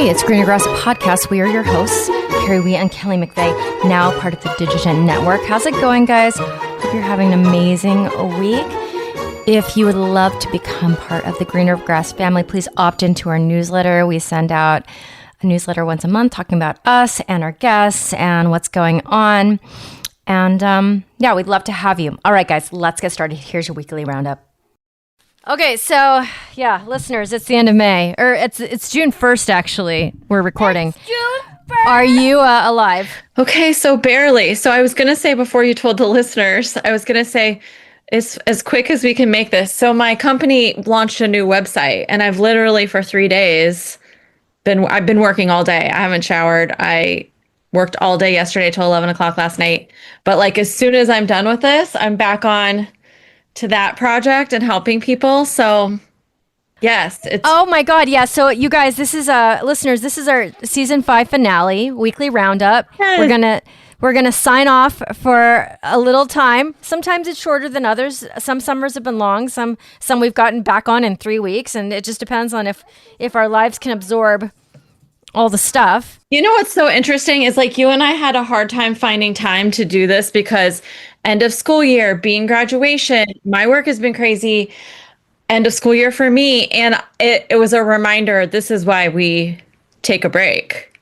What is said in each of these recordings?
it's Greener Grass Podcast. We are your hosts, Carrie Wee and Kelly McVeigh, now part of the Digigen Network. How's it going, guys? Hope you're having an amazing week. If you would love to become part of the Greener Grass family, please opt into our newsletter. We send out a newsletter once a month talking about us and our guests and what's going on. And yeah, we'd love to have you. All right, guys, let's get started. Here's your weekly roundup. Okay, so yeah, listeners, it's the end of May, or it's June 1st, actually. We're recording. It's June 1st. Are you alive? Okay, so barely. So I was going to say before you told the listeners, I was going to say as quick as we can make this. So my company launched a new website, and I've literally for 3 days I've been working all day. I haven't showered. I worked all day yesterday till 11 o'clock last night. But like as soon as I'm done with this, I'm back on to that project and helping people. So yes, it's oh my God, yeah. So you guys, this is listeners, this is our season 5 finale, weekly roundup. Yes. We're gonna sign off for a little time. Sometimes it's shorter than others. Some summers have been long. Some we've gotten back on in 3 weeks, and it just depends on if our lives can absorb all the stuff. You know what's so interesting is like you and I had a hard time finding time to do this because end of school year, being graduation, my work has been crazy. End of school year for me. And it was a reminder, this is why we take a break.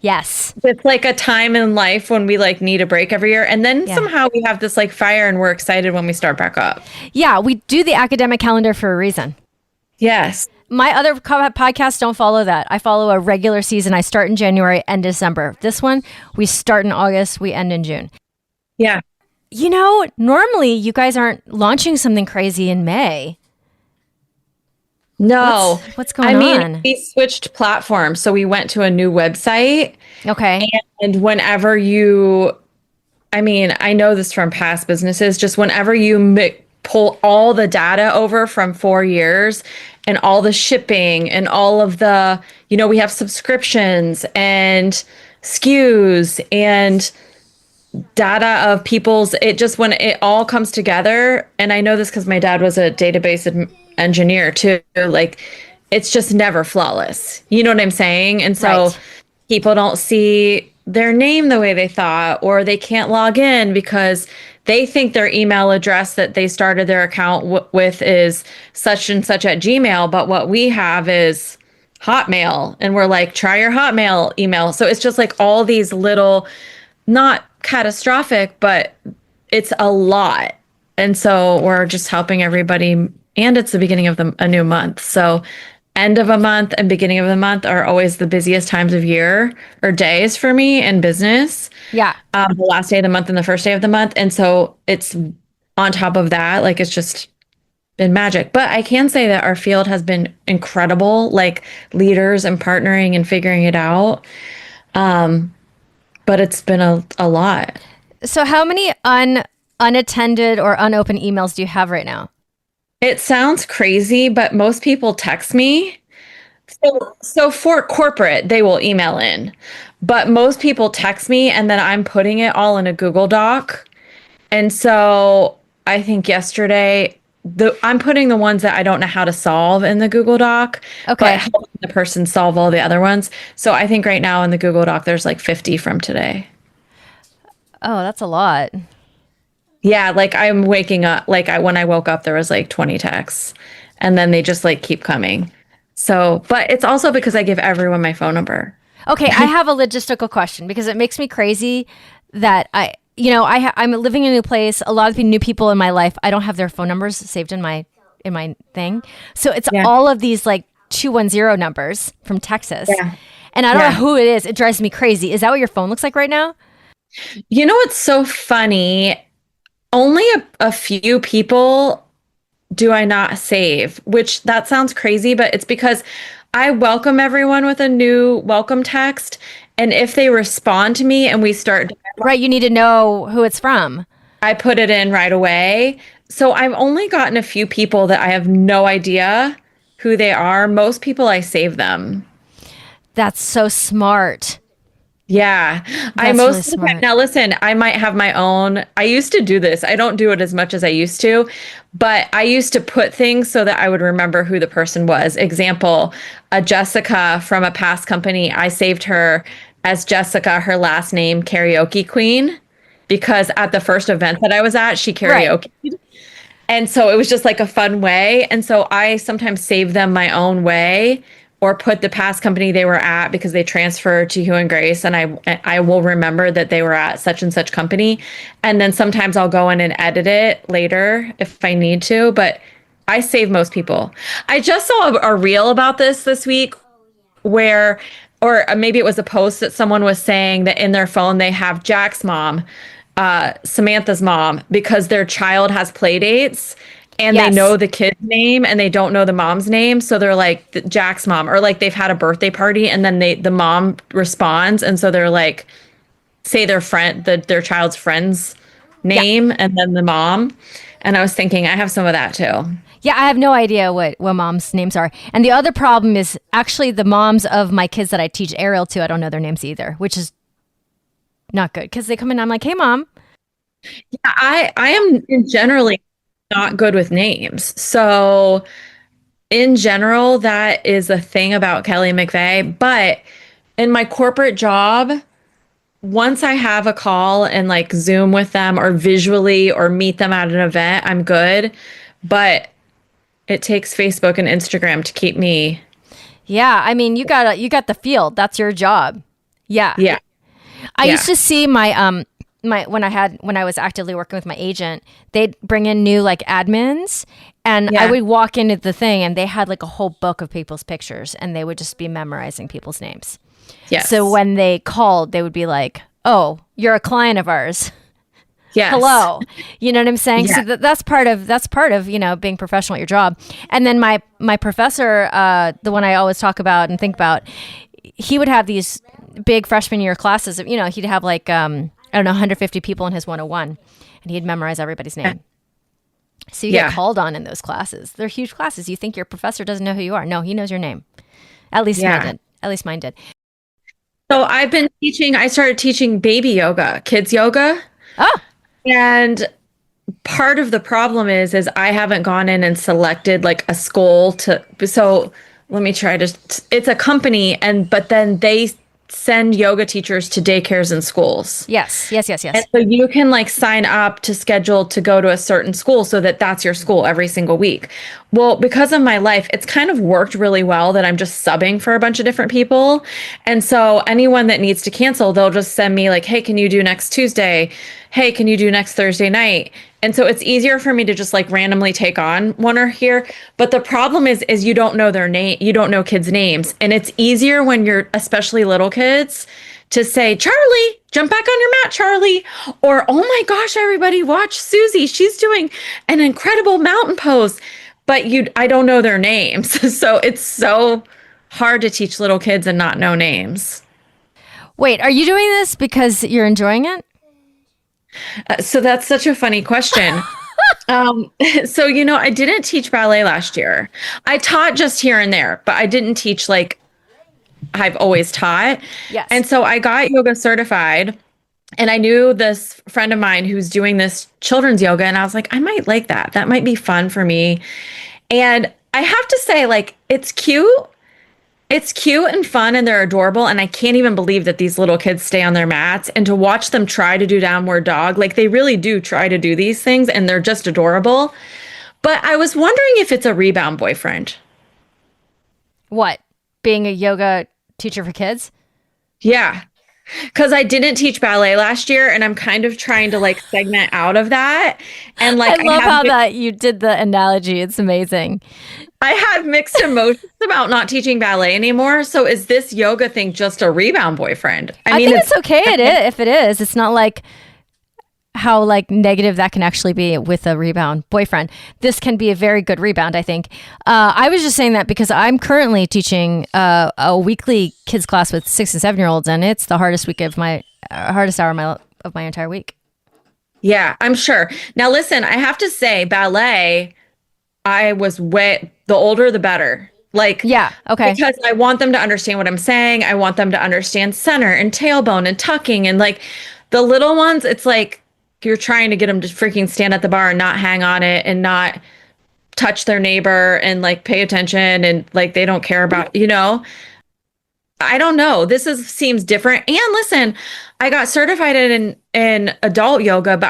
Yes. It's like a time in life when we like need a break every year. And then somehow we have this like fire and we're excited when we start back up. Yeah, we do the academic calendar for a reason. Yes. My other podcasts don't follow that. I follow a regular season. I start in January, end December. This one, we start in August, we end in June. Yeah. You know, normally you guys aren't launching something crazy in May. No. What's going on? We switched platforms. So we went to a new website. Okay. And whenever I know this from past businesses, just whenever you pull all the data over from 4 years and all the shipping and all of the, we have subscriptions and SKUs and data of people's, when it all comes together, and I know this because my dad was a database engineer too, like it's just never flawless. You know what I'm saying? And so people don't see their name the way they thought, or they can't log in because they think their email address that they started their account with is such and such at Gmail. But what we have is Hotmail. And we're like, try your Hotmail email. So it's just like all these little, not catastrophic, but it's a lot. And so we're just helping everybody. And it's the beginning of a new month. So end of a month and beginning of the month are always the busiest times of year or days for me in business. Yeah. The last day of the month and the first day of the month. And so it's on top of that, like it's just been magic. But I can say that our field has been incredible, like leaders and partnering and figuring it out. But it's been a lot. So how many unattended or unopened emails do you have right now? It sounds crazy, but most people text me. So for corporate, they will email in. But most people text me, and then I'm putting it all in a Google Doc. And so I think yesterday, I'm putting the ones that I don't know how to solve in the Google Doc. Okay. But helping the person solve all the other ones. So I think right now in the Google Doc, there's like 50 from today. Oh, that's a lot. Yeah, like I'm waking up, when I woke up, there was like 20 texts, and then they just like keep coming. So, but it's also because I give everyone my phone number. Okay, I have a logistical question because it makes me crazy that I'm living in a new place. A lot of the new people in my life, I don't have their phone numbers saved in my thing. So it's all of these like 210 numbers from Texas. Yeah. And I don't know who it is. It drives me crazy. Is that what your phone looks like right now? You know what's so funny? Only a few people do I not save, which that sounds crazy, but it's because I welcome everyone with a new welcome text. And if they respond to me and we start... Right, you need to know who it's from. I put it in right away. So I've only gotten a few people that I have no idea who they are. Most people, I save them. That's so smart. Yeah. I That's really most of the time, smart. now listen, I might have my own. I used to do this. I don't do it as much as I used to, but I used to put things so that I would remember who the person was. Example, a Jessica from a past company, I saved her as Jessica, her last name, karaoke queen, because at the first event that I was at, she Right. karaoke. And so it was just like a fun way. And so I sometimes save them my own way or put the past company they were at because they transferred to Hugh and Grace and I will remember that they were at such and such company. And then sometimes I'll go in and edit it later if I need to, but I save most people. I just saw a reel about this week where or maybe it was a post that someone was saying that in their phone they have Jack's mom, Samantha's mom, because their child has play dates and they Yes. know the kid's name and they don't know the mom's name. So they're like Jack's mom, or like they've had a birthday party and then the mom responds. And so they're like, say their child's friend's Yeah. name and then the mom. And I was thinking, I have some of that too. Yeah, I have no idea what moms' names are. And the other problem is actually the moms of my kids that I teach aerial to, I don't know their names either, which is not good because they come in and I'm like, hey, mom. I am generally not good with names. So in general, that is a thing about Kelly McVeigh. But in my corporate job, once I have a call and like Zoom with them or visually or meet them at an event, I'm good. But it takes Facebook and Instagram to keep me. Yeah, I mean, you got the field. That's your job. Yeah. Yeah. I Yeah. used to see my when I was actively working with my agent, they'd bring in new like admins and I Yeah. would walk into the thing and they had like a whole book of people's pictures and they would just be memorizing people's names. So Yes. when they called, they would be like, "Oh, you're a client of ours. Yes. Hello." You know what I'm saying? Yeah. So that's part of, you know, being professional at your job. And then my professor, the one I always talk about and think about, he would have these big freshman year classes. You know, he'd have like I don't know, 150 people in his 101 and he'd memorize everybody's name. So you Yeah. get called on in those classes. They're huge classes. You think your professor doesn't know who you are. No, he knows your name. At least mine Yeah. did. At least mine did. So I started teaching baby yoga, kids yoga. Oh, And part of the problem is I haven't gone in and selected like a school to, so let me try to, it's a company but then they send yoga teachers to daycares and schools. yes, yes, yes, And yes. so you can like sign up to schedule to go to a certain school so that that's your school every single week. Well, because of my life, it's kind of worked really well that I'm just subbing for a bunch of different people. And so anyone that needs to cancel, they'll just send me like, hey, can you do next Tuesday? Hey, can you do next Thursday night? And so it's easier for me to just like randomly take on one or here. But the problem is you don't know their name, you don't know kids' names. And it's easier when you're especially little kids to say, Charlie, jump back on your mat, Charlie. Or, oh my gosh, everybody, watch Susie. She's doing an incredible mountain pose. But I don't know their names. So it's so hard to teach little kids and not know names. Wait, are you doing this because you're enjoying it? So that's such a funny question. Um, so, I didn't teach ballet last year. I taught just here and there, but I didn't teach like I've always taught. Yes. And so I got yoga certified and I knew this friend of mine who's doing this children's yoga. And I was like, I might like that. That might be fun for me. And I have to say, like, it's cute. It's cute and fun and they're adorable. And I can't even believe that these little kids stay on their mats and to watch them try to do downward dog. Like they really do try to do these things and they're just adorable. But I was wondering if it's a rebound boyfriend. What? Being a yoga teacher for kids? Yeah. Because I didn't teach ballet last year and I'm kind of trying to like segment out of that. And like I love how that you did the analogy. It's amazing. I have mixed emotions about not teaching ballet anymore. So is this yoga thing just a rebound boyfriend? I think it's okay if it is. It's not like how like negative that can actually be with a rebound boyfriend. This can be a very good rebound, I think. I was just saying that because I'm currently teaching a weekly kids class with 6 and 7-year-olds, and it's the hardest week of my hardest hour of my entire week. Yeah, I'm sure. Now listen, I have to say ballet, I was the older the better. Like, Yeah. Okay. because I want them to understand what I'm saying. I want them to understand center and tailbone and tucking. And like the little ones, it's like you're trying to get them to freaking stand at the bar and not hang on it and not touch their neighbor and like pay attention and like they don't care about, I don't know. Seems different. And listen, I got certified in adult yoga, but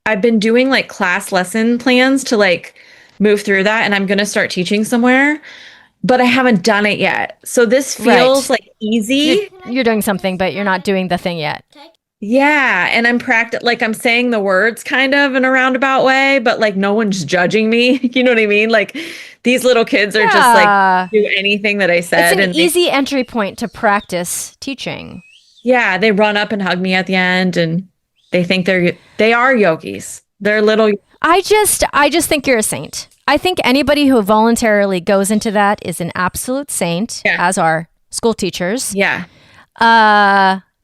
I've been doing like class lesson plans to like move through that, and I'm going to start teaching somewhere, but I haven't done it yet. So this feels like easy. You're doing something, but you're not doing the thing yet. Yeah, and I'm saying the words kind of in a roundabout way, but like no one's judging me. You know what I mean? Like these little kids are just like do anything that I said. It's an easy entry point to practice teaching. Yeah, they run up and hug me at the end, and they think they are yogis. They're little. I just think you're a saint. I think anybody who voluntarily goes into that is an absolute saint, as are school teachers. Yeah.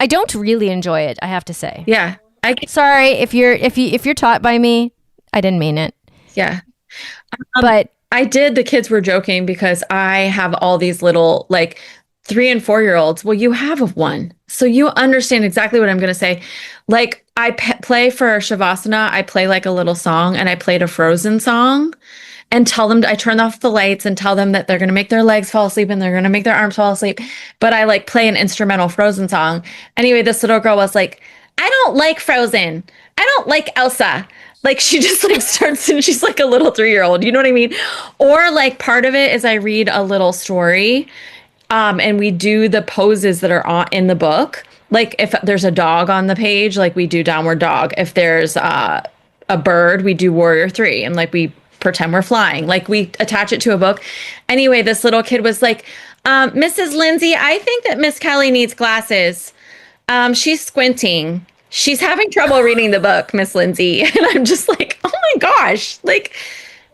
I don't really enjoy it, I have to say. Yeah. Sorry if you're taught by me, I didn't mean it. Yeah. But I did. The kids were joking because I have all these little like 3 and 4-year-olds. Well, you have one. So you understand exactly what I'm going to say. Like I play for Shavasana. I play like a little song, and I played a Frozen song and tell them, I turn off the lights and tell them that they're going to make their legs fall asleep and they're going to make their arms fall asleep. But I like play an instrumental Frozen song. Anyway, this little girl was like, I don't like Frozen. I don't like Elsa. Like she just like starts, and she's like a little 3-year-old, you know what I mean? Or like part of it is I read a little story, and we do the poses that are in the book. Like if there's a dog on the page, like we do downward dog. If there's a bird, we do warrior 3, and like we pretend we're flying. Like we attach it to a book. Anyway, this little kid was like, Mrs. Lindsay, I think that Miss Kelly needs glasses. She's squinting. She's having trouble reading the book, Miss Lindsay. And I'm just like, oh my gosh, like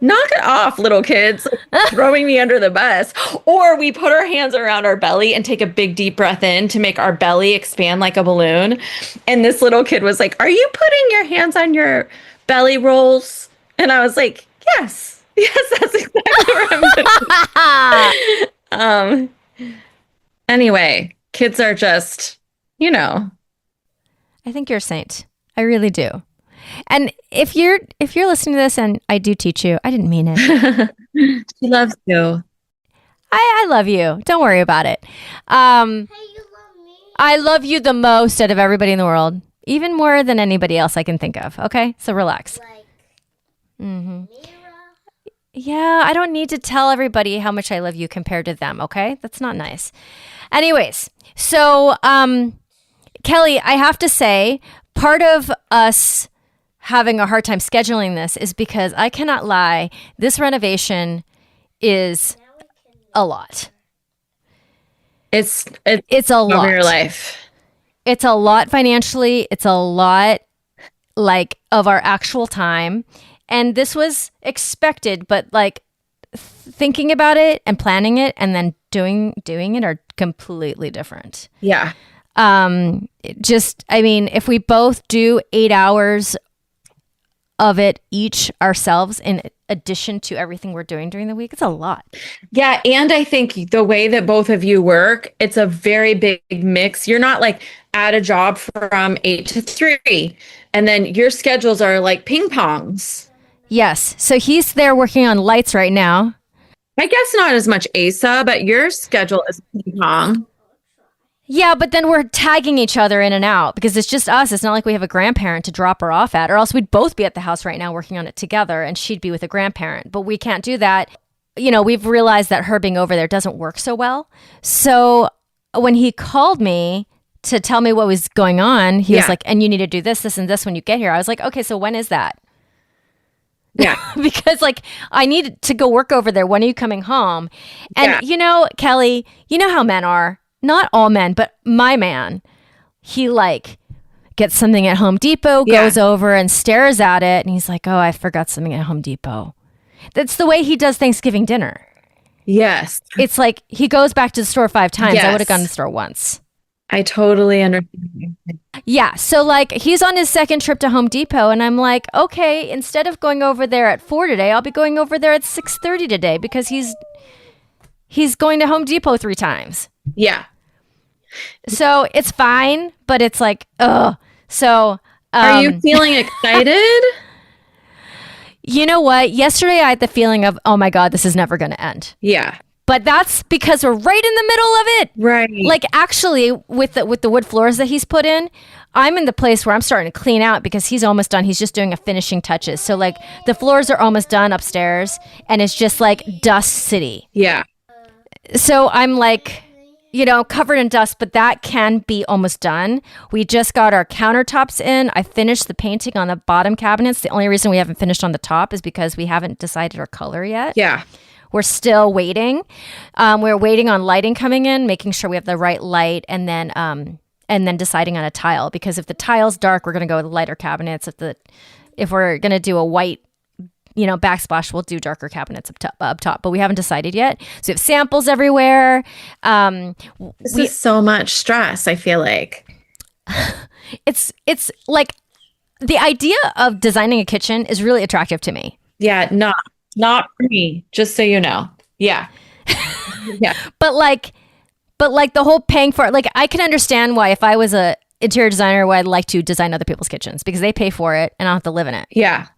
knock it off, little kids, like, throwing me under the bus. Or we put our hands around our belly and take a big deep breath in to make our belly expand like a balloon. And this little kid was like, are you putting your hands on your belly rolls? And I was like, yes, that's exactly what I'm doing. Anyway, kids are just, I think you're a saint. I really do. And if you're listening to this, and I do teach you, I didn't mean it. She loves you. I love you. Don't worry about it. Hey, you love me? I love you the most out of everybody in the world, even more than anybody else I can think of. Okay, so relax. Like, Mm-hmm. Mira? Yeah, I don't need to tell everybody how much I love you compared to them, okay? That's not nice. Anyways, so Kelly, I have to say, part of us having a hard time scheduling this is because I cannot lie, this renovation is a lot. It's a lot. over your life. It's a lot financially. It's a lot like of our actual time. And this was expected, but like thinking about it and planning it and then doing it are completely different. Yeah. If we both do 8 hours of it each ourselves in addition to everything we're doing during the week, it's a lot. Yeah. And I think the way that both of you work, it's a very big mix. You're not like at a job from 8 to 3, and then your schedules are like ping pongs. Yes. So he's there working on lights right now. I guess not as much Asa, but your schedule is ping pong. Yeah, but then we're tagging each other in and out because it's just us. It's not like we have a grandparent to drop her off at, or else we'd both be at the house right now working on it together and she'd be with a grandparent. But we can't do that. We've realized that her being over there doesn't work so well. So when he called me to tell me what was going on, he was like, and you need to do this, this, and this when you get here. I was like, okay, so when is that? Yeah. Because I need to go work over there. When are you coming home? And Kelly, you know how men are. Not all men, but my man, he gets something at Home Depot, goes over and stares at it. And he's like, oh, I forgot something at Home Depot. That's the way he does Thanksgiving dinner. Yes. It's like he goes back to the store 5 times. Yes. I would have gone to the store once. I totally understand. Yeah. So he's on his second trip to Home Depot. And I'm like, okay, instead of going over there at 4 today, I'll be going over there at 6:30 today because he's He's going to Home Depot 3 times. Yeah. So it's fine, but it's like, ugh. So are you feeling excited? You know what? Yesterday I had the feeling of, oh my God, this is never going to end. Yeah. But that's because we're right in the middle of it. Right. Like actually with the wood floors that he's put in, I'm in the place where I'm starting to clean out because he's almost done. He's just doing a finishing touches. So like the floors are almost done upstairs and it's just like dust city. Yeah. So I'm like, covered in dust, but that can be almost done. We just got our countertops in. I finished the painting on the bottom cabinets. The only reason we haven't finished on the top is because we haven't decided our color yet. Yeah. We're still waiting. We're waiting on lighting coming in, making sure we have the right light, and then deciding on a tile. Because if the tile's dark, we're going to go with lighter cabinets. If we're going to do a white, backsplash, we'll do darker cabinets up top. But we haven't decided yet. So we have samples everywhere. This is so much stress, I feel like. It's like the idea of designing a kitchen is really attractive to me. Yeah, not for me, just so you know. Yeah. Yeah. But like the whole paying for it, like I can understand why if I was a interior designer, why I'd like to design other people's kitchens because they pay for it and I don't have to live in it. Yeah.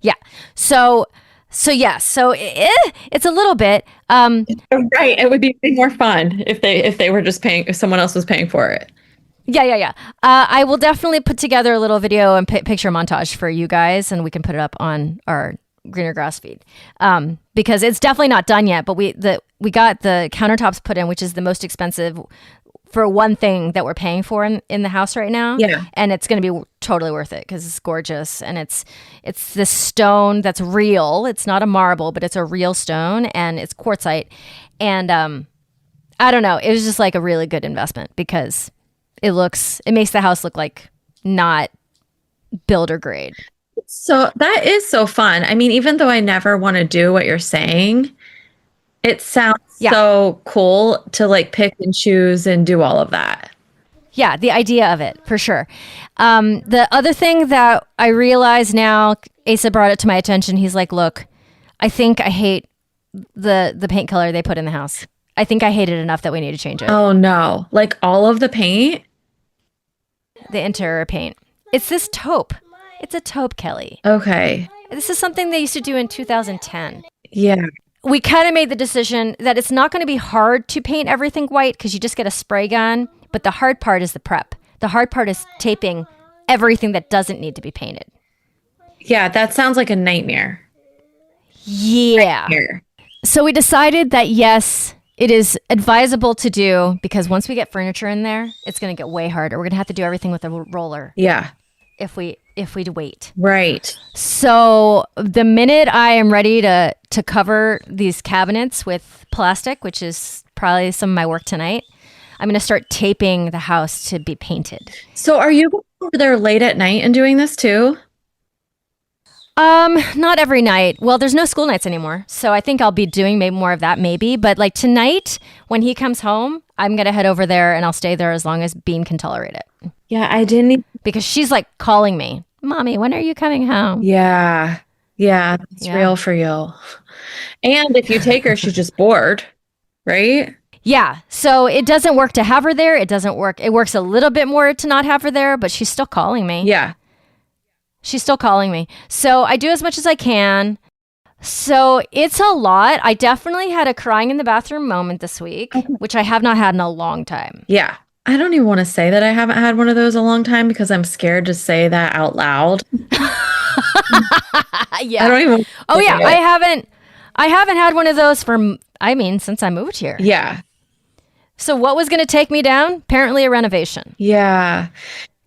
Yeah. So yeah. So it's a little bit. Right. It would be way more fun if they were just paying, if someone else was paying for it. Yeah. I will definitely put together a little video and picture montage for you guys, and we can put it up on our Greener Grass feed because it's definitely not done yet. But we got the countertops put in, which is the most expensive for one thing that we're paying for in the house right now. Yeah, and it's going to be totally worth it because it's gorgeous and it's this stone that's real. It's not a marble, but it's a real stone and it's quartzite. And I don't know. It was just like a really good investment because it makes the house look like not builder grade. So that is so fun. I mean, even though I never want to do what you're saying, it sounds so cool to like pick and choose and do all of that. Yeah, the idea of it, for sure. The other thing that I realize now, Asa brought it to my attention. He's like, look, I think I hate the paint color they put in the house. I think I hate it enough that we need to change it. Oh, no. Like all of the paint? The interior paint. It's this taupe. It's a taupe, Kelly. Okay. This is something they used to do in 2010. Yeah. We kind of made the decision that it's not going to be hard to paint everything white because you just get a spray gun. But the hard part is the prep. The hard part is taping everything that doesn't need to be painted. Yeah, that sounds like a nightmare. Yeah. Nightmare. So we decided that, yes, it is advisable to do because once we get furniture in there, it's going to get way harder. We're going to have to do everything with a roller. Yeah. If we wait. Right. So the minute I am ready to cover these cabinets with plastic, which is probably some of my work tonight, I'm going to start taping the house to be painted. So are you going over there late at night and doing this too? Not every night. Well, there's no school nights anymore. So I think I'll be doing maybe more of that maybe. But like tonight, when he comes home, I'm going to head over there and I'll stay there as long as Bean can tolerate it. Yeah, I didn't. Because she's like calling me, Mommy, when are you coming home? Yeah. Yeah, it's real for you. And if you take her, she's just bored, right? Yeah. So it doesn't work to have her there. It doesn't work. It works a little bit more to not have her there, but she's still calling me. Yeah. She's still calling me. So I do as much as I can. So it's a lot. I definitely had a crying in the bathroom moment this week, which I have not had in a long time. Yeah. I don't even want to say that I haven't had one of those a long time because I'm scared to say that out loud. Yeah. I don't even. Oh yeah. I haven't had one of those since I moved here. Yeah. So what was going to take me down? Apparently a renovation. Yeah.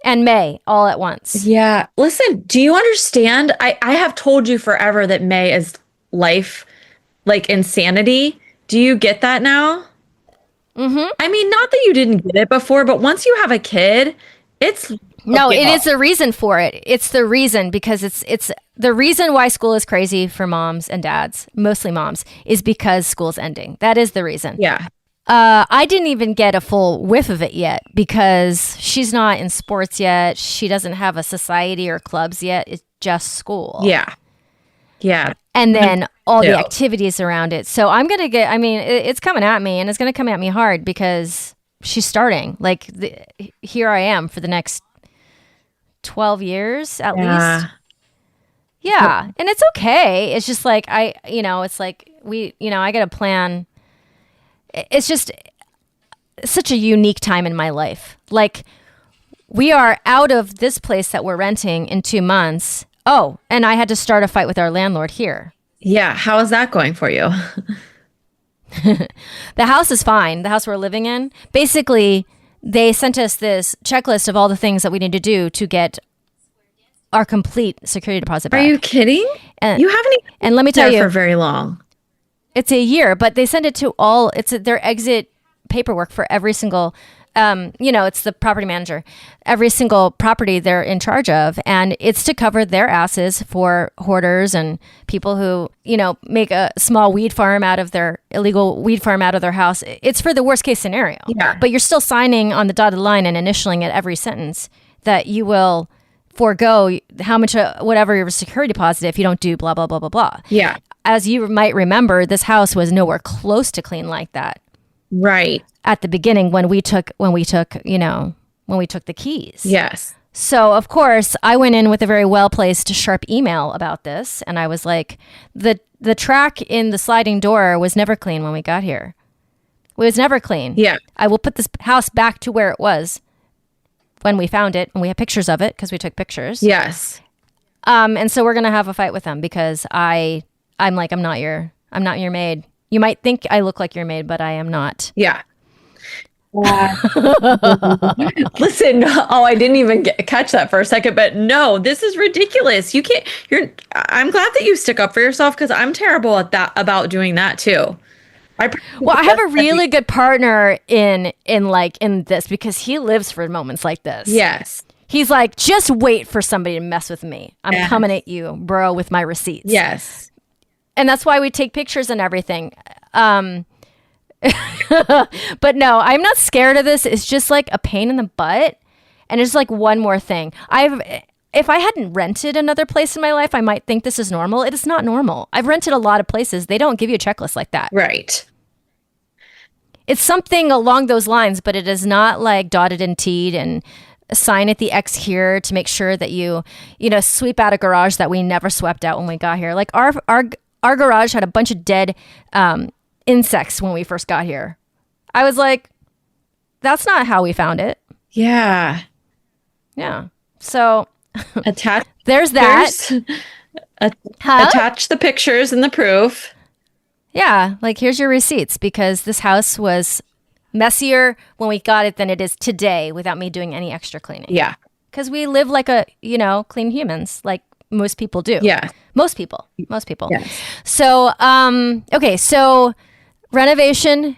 And May all at once. Yeah. Listen, do you understand? I have told you forever that May is life, like insanity. Do you get that now? Mm-hmm. I mean, not that you didn't get it before, but once you have a kid, it's... No, it is the reason for it. It's the reason because it's the reason why school is crazy for moms and dads, mostly moms, is because school's ending. That is the reason. Yeah. I didn't even get a full whiff of it yet because she's not in sports yet. She doesn't have a society or clubs yet. It's just school. Yeah. Yeah. And then all the too. activities around it. So I'm going to get, I mean, it's coming at me, and it's going to come at me hard because she's starting. Like, here I am for the next 12 years at least. Yeah. And it's okay. It's just like, it's like I got to plan. It's just such a unique time in my life. Like, we are out of this place that we're renting in 2 months. Oh, and I had to start a fight with our landlord here. Yeah. How is that going for you? The house is fine. The house we're living in. Basically, they sent us this checklist of all the things that we need to do to get our complete security deposit back. Are you kidding? And, you haven't even and let me been tell there you, for very long. it's a year, but they send it to all. It's their exit paperwork for every single. It's the property manager. Every single property they're in charge of, and it's to cover their asses for hoarders and people who, make a small weed farm out of their illegal weed farm out of their house. It's for the worst case scenario. Yeah. But you're still signing on the dotted line and initialing at every sentence that you will forego how much, whatever your security deposit if you don't do blah, blah, blah, blah, blah. Yeah. As you might remember, this house was nowhere close to clean like that. Right. At the beginning when we took the keys. Yes. So of course I went in with a very well-placed sharp email about this, and I was like, the track in the sliding door was never clean when we got here. It was never clean. Yeah. I will put this house back to where it was when we found it, and we have pictures of it because we took pictures. Yes. And so we're gonna have a fight with them because I'm not your maid. You might think I look like your maid, but I am not. Yeah. Listen, I didn't even catch that for a second, but no, this is ridiculous. I'm glad that you stick up for yourself, because I'm terrible at that, about doing that too. I have a really good partner in this, because he lives for moments like this. Yes. He's like, just wait for somebody to mess with me. I'm coming at you, bro, with my receipts. Yes. And that's why we take pictures and everything. But no, I'm not scared of this. It's just like a pain in the butt. And it's like one more thing. If I hadn't rented another place in my life, I might think this is normal. It is not normal. I've rented a lot of places. They don't give you a checklist like that. Right. It's something along those lines, but it is not like dotted and T'd and sign at the X here to make sure that you sweep out a garage that we never swept out when we got here. Like our garage had a bunch of dead insects when we first got here. I was like, that's not how we found it. Yeah. Yeah. So attach. There's that. Attach the pictures and the proof. Yeah. Like, here's your receipts, because this house was messier when we got it than it is today without me doing any extra cleaning. Yeah. Because we live like clean humans, like most people do. Yeah. Most people. Yes. So, okay. So renovation,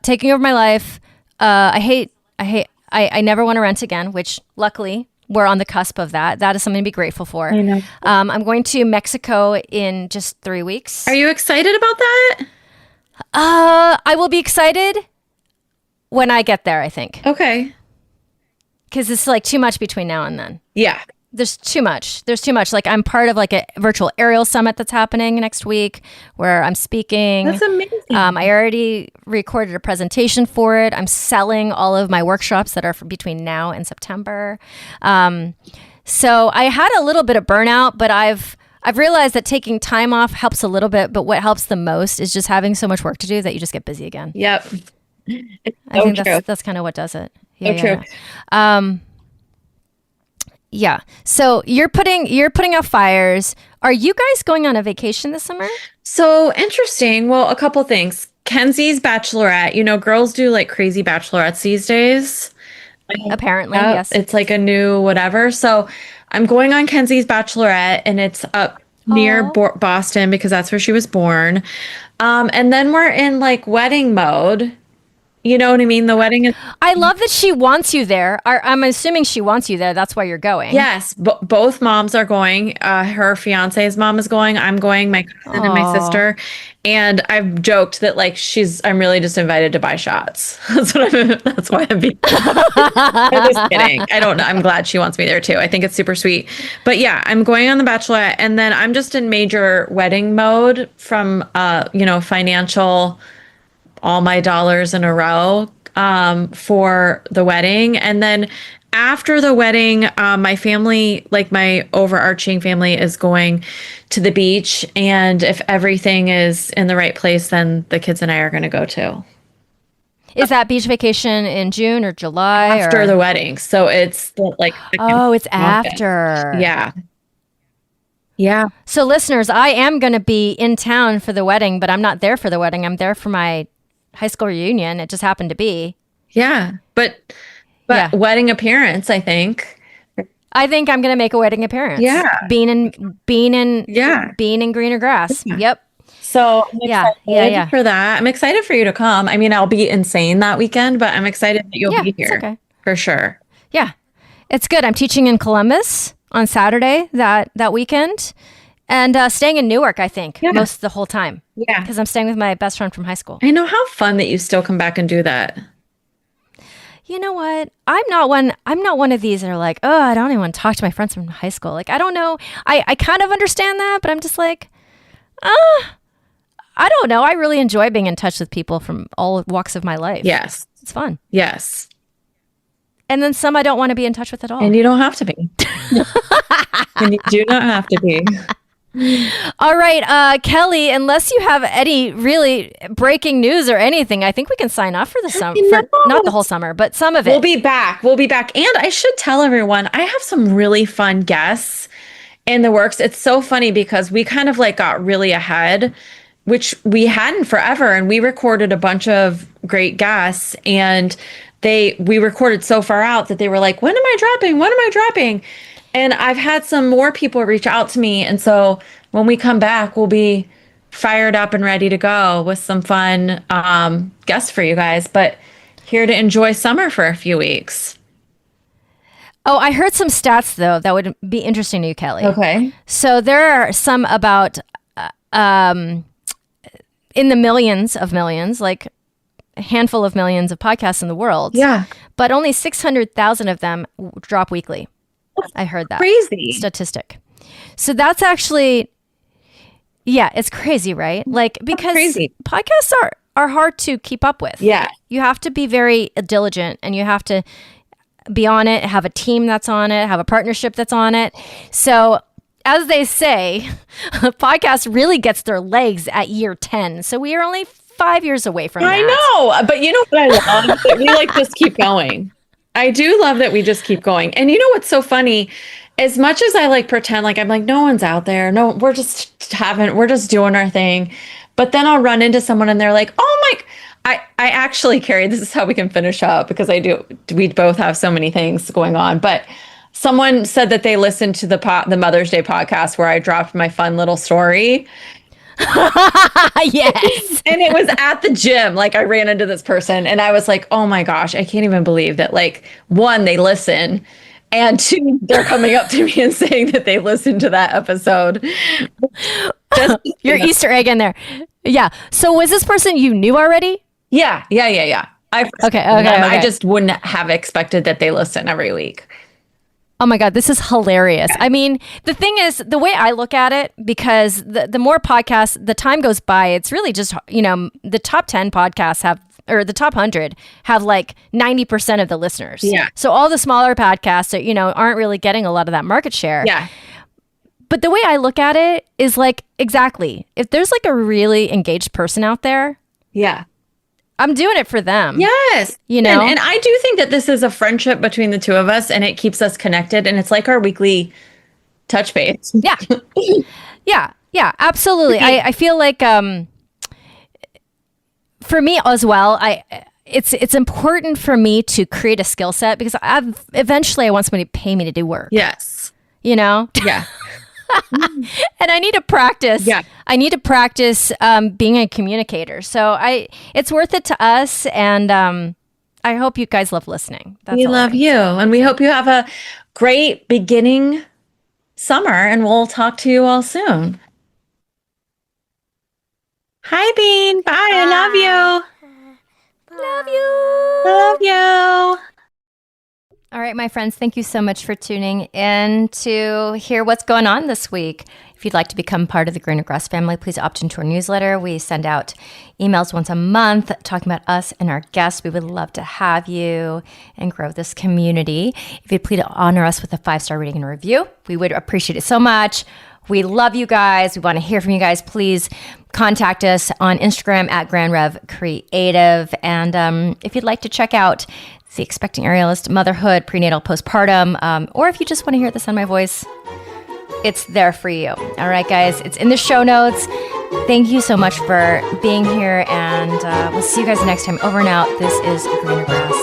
taking over my life. I never want to rent again, which luckily we're on the cusp of that. That is something to be grateful for. I know. I'm going to Mexico in just 3 weeks. Are you excited about that? I will be excited when I get there, I think. Okay. Because it's like too much between now and then. Yeah. There's too much. Like, I'm part of like a virtual aerial summit that's happening next week where I'm speaking. That's amazing. I already recorded a presentation for it. I'm selling all of my workshops that are between now and September. So I had a little bit of burnout, but I've realized that taking time off helps a little bit. But what helps the most is just having so much work to do that you just get busy again. Yep. I think that's kind of what does it. Yeah, true. Yeah. So you're putting out fires. Are you guys going on a vacation this summer? So interesting. Well, a couple things. Kenzie's bachelorette. Girls do like crazy bachelorettes these days. Apparently, yes. It's like a new whatever. So I'm going on Kenzie's bachelorette, and it's up near Boston because that's where she was born. And then we're in like wedding mode. You know what I mean? The wedding is. I love that she wants you there. I'm assuming she wants you there. That's why you're going. Yes, both moms are going. Her fiance's mom is going. I'm going. My cousin and my sister. And I've joked that like I'm really just invited to buy shots. That's why I'm being. I'm just kidding. I don't know. I'm glad she wants me there too. I think it's super sweet. But yeah, I'm going on the Bachelorette, and then I'm just in major wedding mode from financial, all my dollars in a row for the wedding. And then after the wedding, my family, like my overarching family, is going to the beach. And if everything is in the right place, then the kids and I are going to go too. Is that beach vacation in June or July? After the wedding. So it's like... it's after. Yeah. Yeah. So listeners, I am going to be in town for the wedding, but I'm not there for the wedding. I'm there for my high school reunion. It just happened to be. Yeah. But yeah. Wedding appearance, I think. I think I'm going to make a wedding appearance. Yeah. Being in greener grass. Yeah. Yep. So I'm excited for that. I'm excited for you to come. I mean, I'll be insane that weekend, but I'm excited that you'll be here. Okay. For sure. Yeah. It's good. I'm teaching in Columbus on Saturday that weekend, and staying in Newark, I think, most of the whole time. Yeah. Because I'm staying with my best friend from high school. I know. How fun that you still come back and do that. You know what? I'm not one of these that are like, oh, I don't even want to talk to my friends from high school. Like, I don't know. I kind of understand that, but I'm just like, I don't know. I really enjoy being in touch with people from all walks of my life. Yes. It's fun. Yes. And then some I don't want to be in touch with at all. And you don't have to be. And you do not have to be. All right, Kelly, unless you have any really breaking news or anything, I think we can sign off for the summer. Not the whole summer, but some of it. We'll be back. And I should tell everyone, I have some really fun guests in the works. It's so funny because we kind of like got really ahead, which we hadn't forever. And we recorded a bunch of great guests, and we recorded so far out that they were like, when am I dropping? When am I dropping? And I've had some more people reach out to me. And so when we come back, we'll be fired up and ready to go with some fun guests for you guys. But here to enjoy summer for a few weeks. Oh, I heard some stats, though, that would be interesting to you, Kelly. Okay. So there are some about in the millions, like a handful of millions of podcasts in the world. Yeah. But only 600,000 of them drop weekly. I heard that. Crazy statistic. So that's actually, it's crazy, right? Like, because podcasts are hard to keep up with. Yeah. You have to be very diligent, and you have to be on it, have a team that's on it, have a partnership that's on it. So as they say, a podcast really gets their legs at year 10. So we are only 5 years away from that. I know, but you know what I love? That we like just keep going. I do love that we just keep going. And you know what's so funny? As much as I like pretend like I'm like, no one's out there. No, we're just doing our thing. But then I'll run into someone and they're like, oh my, I actually, Carrie, this is how we can finish up, because we both have so many things going on. But someone said that they listened to the Mother's Day podcast where I dropped my fun little story. Yes. And it was at the gym. Like, I ran into this person and I was like, oh my gosh, I can't even believe that, like, one, they listen, and two, they're coming up to me and saying that they listened to that episode. Your Easter egg in there. Yeah. So was this person you knew already? Yeah. Okay. I just wouldn't have expected that they listen every week. Oh my God, this is hilarious. I mean, the thing is, the way I look at it, because the more podcasts, the time goes by, it's really just, the top 10 podcasts or the top 100 have like 90% of the listeners. Yeah. So all the smaller podcasts that, aren't really getting a lot of that market share. Yeah. But the way I look at it is like, exactly, if there's like a really engaged person out there. Yeah. I'm doing it for them. Yes. And I do think that this is a friendship between the two of us, and it keeps us connected, and it's like our weekly touch base. Yeah. Yeah, absolutely. I feel like for me as well, it's important for me to create a skill set, because eventually I want somebody to pay me to do work. Yes. You know? Yeah. And I need to practice. Yeah. I need to practice being a communicator. So it's worth it to us. And I hope you guys love listening. We love you. And we hope you have a great beginning summer. And we'll talk to you all soon. Hi, Bean. Bye. I love you. Love you. Love you. All right, my friends, thank you so much for tuning in to hear what's going on this week. If you'd like to become part of the Greener Grass family, please opt into our newsletter. We send out emails once a month talking about us and our guests. We would love to have you and grow this community. If you'd please honor us with a 5-star rating and review, we would appreciate it so much. We love you guys. We want to hear from you guys. Please contact us on Instagram at GrandRevCreative. And if you'd like to check out The Expecting Aerialist, Motherhood, Prenatal, Postpartum, or if you just want to hear the sound of my voice, it's there for you. All right, guys, it's in the show notes. Thank you so much for being here, and we'll see you guys next time. Over and out. This is Greener Grass.